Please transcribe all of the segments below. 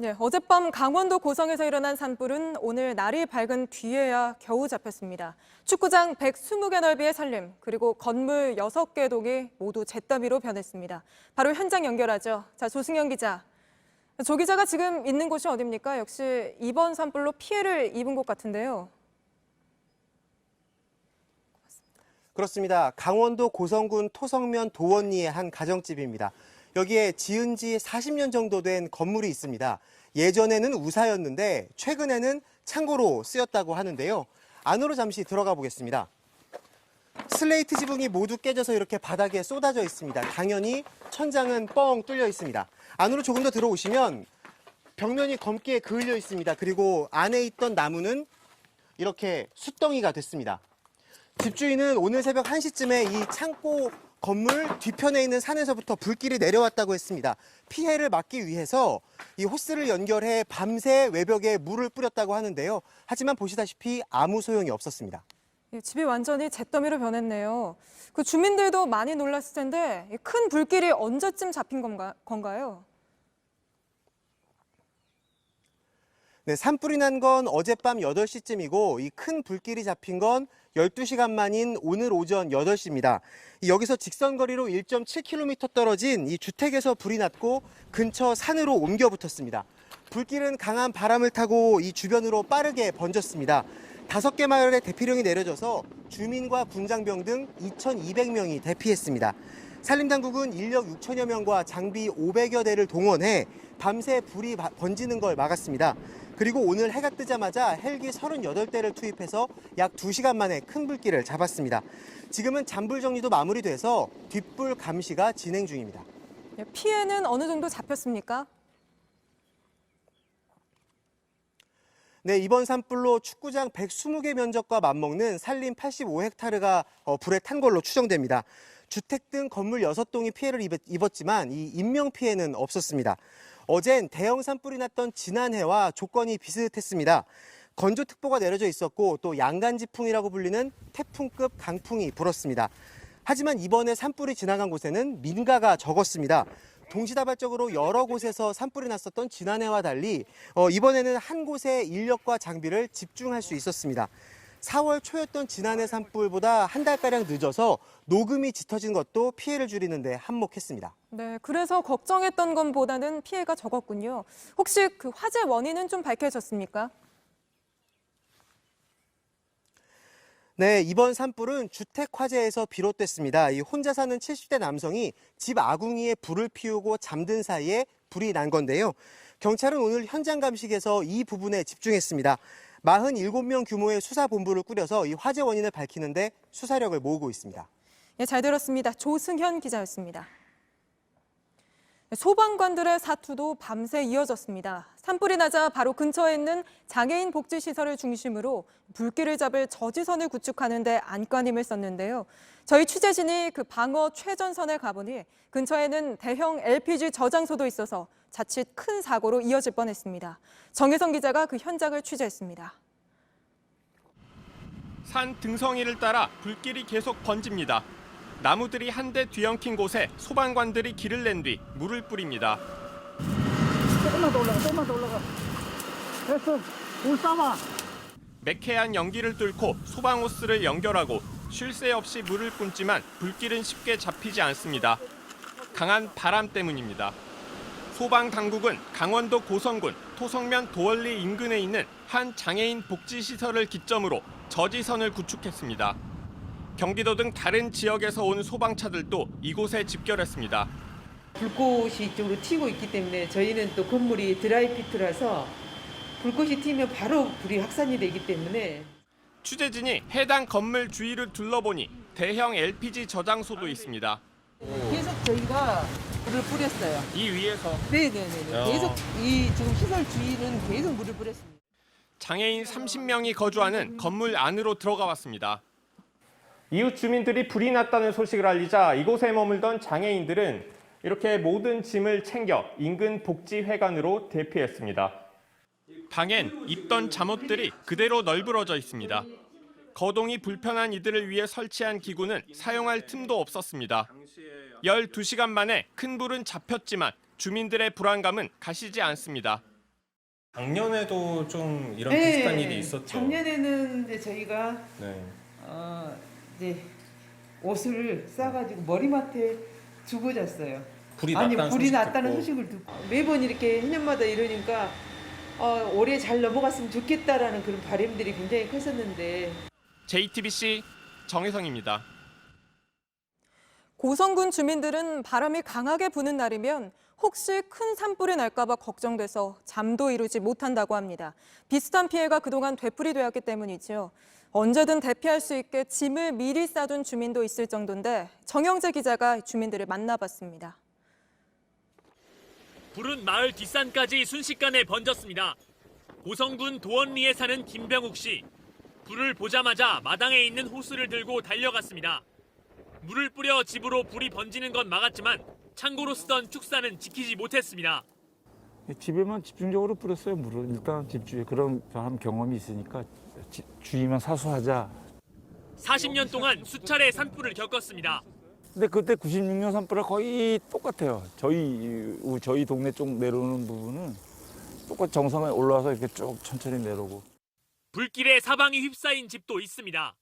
네, 어젯밤 강원도 고성에서 일어난 산불은 오늘 날이 밝은 뒤에야 겨우 잡혔습니다. 축구장 120개 넓이의 산림, 그리고 건물 6개 동이 모두 잿더미로 변했습니다. 바로 현장 연결하죠. 자, 조승현 기자. 조 기자가 지금 있는 곳이 어디입니까? 역시 이번 산불로 피해를 입은 곳 같은데요. 그렇습니다. 강원도 고성군 토성면 도원리의 한 가정집입니다. 여기에 지은 지 40년 정도 된 건물이 있습니다. 예전에는 우사였는데 최근에는 창고로 쓰였다고 하는데요. 안으로 잠시 들어가 보겠습니다. 슬레이트 지붕이 모두 깨져서 이렇게 바닥에 쏟아져 있습니다. 당연히 천장은 뻥 뚫려 있습니다. 안으로 조금 더 들어오시면 벽면이 검게 그을려 있습니다. 그리고 안에 있던 나무는 이렇게 숯덩이가 됐습니다. 집주인은 오늘 새벽 1시쯤에 이 창고 건물 뒤편에 있는 산에서부터 불길이 내려왔다고 했습니다. 피해를 막기 위해서 이 호스를 연결해 밤새 외벽에 물을 뿌렸다고 하는데요. 하지만 보시다시피 아무 소용이 없었습니다. 집이 완전히 잿더미로 변했네요. 그 주민들도 많이 놀랐을 텐데 큰 불길이 언제쯤 잡힌 건가요? 네, 산불이 난 건 어젯밤 8시쯤이고 이 큰 불길이 잡힌 건 12시간 만인 오늘 오전 8시입니다. 여기서 직선거리로 1.7km 떨어진 이 주택에서 불이 났고 근처 산으로 옮겨 붙었습니다. 불길은 강한 바람을 타고 이 주변으로 빠르게 번졌습니다. 5개 마을에 대피령이 내려져서 주민과 군장병 등 2,200명이 대피했습니다. 산림당국은 인력 6천여 명과 장비 500여 대를 동원해 밤새 불이 번지는 걸 막았습니다. 그리고 오늘 해가 뜨자마자 헬기 38대를 투입해서 약 2시간 만에 큰 불길을 잡았습니다. 지금은 잔불 정리도 마무리돼서 뒷불 감시가 진행 중입니다. 피해는 어느 정도 잡혔습니까? 네, 이번 산불로 축구장 120개 면적과 맞먹는 산림 85헥타르가 불에 탄 걸로 추정됩니다. 주택 등 건물 6동이 피해를 입었지만 이 인명 피해는 없었습니다. 어젠 대형 산불이 났던 지난해와 조건이 비슷했습니다. 건조특보가 내려져 있었고 또 양간지풍이라고 불리는 태풍급 강풍이 불었습니다. 하지만 이번에 산불이 지나간 곳에는 민가가 적었습니다. 동시다발적으로 여러 곳에서 산불이 났었던 지난해와 달리 이번에는 한 곳에 인력과 장비를 집중할 수 있었습니다. 4월 초였던 지난해 산불보다 한 달가량 늦어서 녹음이 짙어진 것도 피해를 줄이는 데 한몫했습니다. 네, 그래서 걱정했던 것보다는 피해가 적었군요. 혹시 그 화재 원인은 좀 밝혀졌습니까? 네, 이번 산불은 주택 화재에서 비롯됐습니다. 이 혼자 사는 70대 남성이 집 아궁이에 불을 피우고 잠든 사이에 불이 난 건데요. 경찰은 오늘 현장 감식에서 이 부분에 집중했습니다. 47명 규모의 수사본부를 꾸려서 이 화재 원인을 밝히는데 수사력을 모으고 있습니다. 네, 잘 들었습니다. 조승현 기자였습니다. 소방관들의 사투도 밤새 이어졌습니다. 산불이 나자 바로 근처에 있는 장애인 복지시설을 중심으로 불길을 잡을 저지선을 구축하는 데 안간힘을 썼는데요. 저희 취재진이 그 방어 최전선에 가보니 근처에는 대형 LPG 저장소도 있어서 자칫 큰 사고로 이어질 뻔했습니다. 정혜성 기자가 그 현장을 취재했습니다. 산 등성이를 따라 불길이 계속 번집니다. 나무들이 한데 뒤엉킨 곳에 소방관들이 길을 낸 뒤 물을 뿌립니다. 조금만 더 올라가. 됐어, 물 싸마. 매캐한 연기를 뚫고 소방호스를 연결하고 쉴 새 없이 물을 뿜지만 불길은 쉽게 잡히지 않습니다. 강한 바람 때문입니다. 소방당국은 강원도 고성군 토성면 도원리 인근에 있는 한 장애인 복지시설을 기점으로 저지선을 구축했습니다. 경기도 등 다른 지역에서 온 소방차들도 이곳에 집결했습니다. 불꽃이 이쪽으로 튀고 있기 때문에 저희는 또 건물이 드라이피트라서 불꽃이 튀면 바로 불이 확산이 되기 때문에 취재진이 해당 건물 주위를 둘러보니 대형 LPG 저장소도 있습니다. 계속 저희가 물을 뿌렸어요. 이 위에서 네네네. 계속 이 지금 시설 주위는 계속 물을 뿌렸습니다. 장애인 30명이 거주하는 건물 안으로 들어가 왔습니다. 이웃 주민들이 불이 났다는 소식을 알리자 이곳에 머물던 장애인들은 이렇게 모든 짐을 챙겨 인근 복지회관으로 대피했습니다. 방엔 입던 잠옷들이 그대로 널브러져 있습니다. 거동이 불편한 이들을 위해 설치한 기구는 사용할 틈도 없었습니다. 12시간 만에 큰 불은 잡혔지만 주민들의 불안감은 가시지 않습니다. 작년에도 좀 이런 네, 비슷한 일이 있었죠. 작년에는 이제 저희가 네. 이제 옷을 싸가지고 머리맡에 두고 잤어요. 불이 아니 났다는 불이 소식 났다는 듣고. 소식을 듣고 매번 이렇게 해년마다 이러니까 올해 잘 넘어갔으면 좋겠다라는 그런 바람들이 굉장히 컸었는데. JTBC 정혜성입니다. 고성군 주민들은 바람이 강하게 부는 날이면 혹시 큰 산불이 날까 봐 걱정돼서 잠도 이루지 못한다고 합니다. 비슷한 피해가 그동안 되풀이되었기 때문이죠. 언제든 대피할 수 있게 짐을 미리 싸둔 주민도 있을 정도인데 정영재 기자가 주민들을 만나봤습니다. 불은 마을 뒷산까지 순식간에 번졌습니다. 고성군 도원리에 사는 김병욱 씨. 불을 보자마자 마당에 있는 호스를 들고 달려갔습니다. 물을 뿌려 집으로 불이 번지는 건 막았지만 창고로 쓰던 축사는 지키지 못했습니다. 집에만 집중적으로 뿌렸어요, 물을. 일단 집주에 그런 경험이 있으니까 주의만 사수하자. 40년 동안 수차례 산불을 겪었습니다. 근데 그때 96년 산불랑 거의 똑같아요. 저희 동네 쪽 내려오는 부분은 똑같이 정상에 올라와서 이렇게 쭉 천천히 내려오고. 불길에 사방이 휩싸인 집도 있습니다.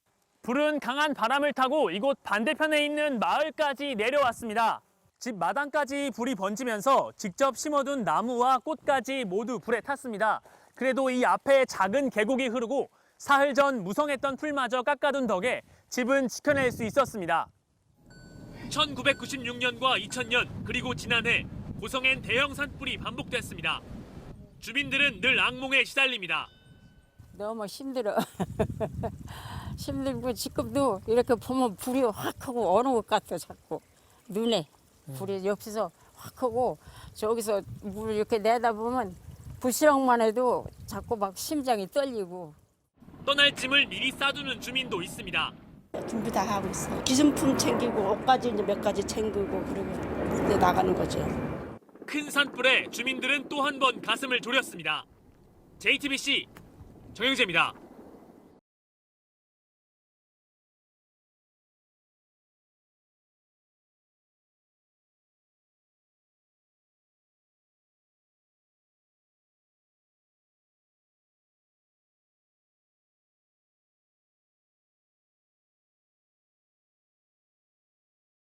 불은 강한 바람을 타고 이곳 반대편에 있는 마을까지 내려왔습니다. 집 마당까지 불이 번지면서 직접 심어둔 나무와 꽃까지 모두 불에 탔습니다. 그래도 이 앞에 작은 계곡이 흐르고 사흘 전 무성했던 풀마저 깎아둔 덕에 집은 지켜낼 수 있었습니다. 1996년과 2000년 그리고 지난해 고성엔 대형 산불이 반복됐습니다. 주민들은 늘 악몽에 시달립니다. 너무 힘들어. 힘들고 지금도 이렇게 보면 불이 확 하고 어느 것 같아 자꾸 눈에 불이 옆에서 확 하고 저기서 물 이렇게 내다보면 불시렁만 해도 자꾸 막 심장이 떨리고. 떠날 짐을 미리 싸두는 주민도 있습니다. 준비 다 하고 있어요. 기준품 챙기고 옷까지 이제 몇 가지 챙기고 그러고 이제 나가는 거죠. 큰 산불에 주민들은 또 한 번 가슴을 졸였습니다. JTBC 정영재입니다.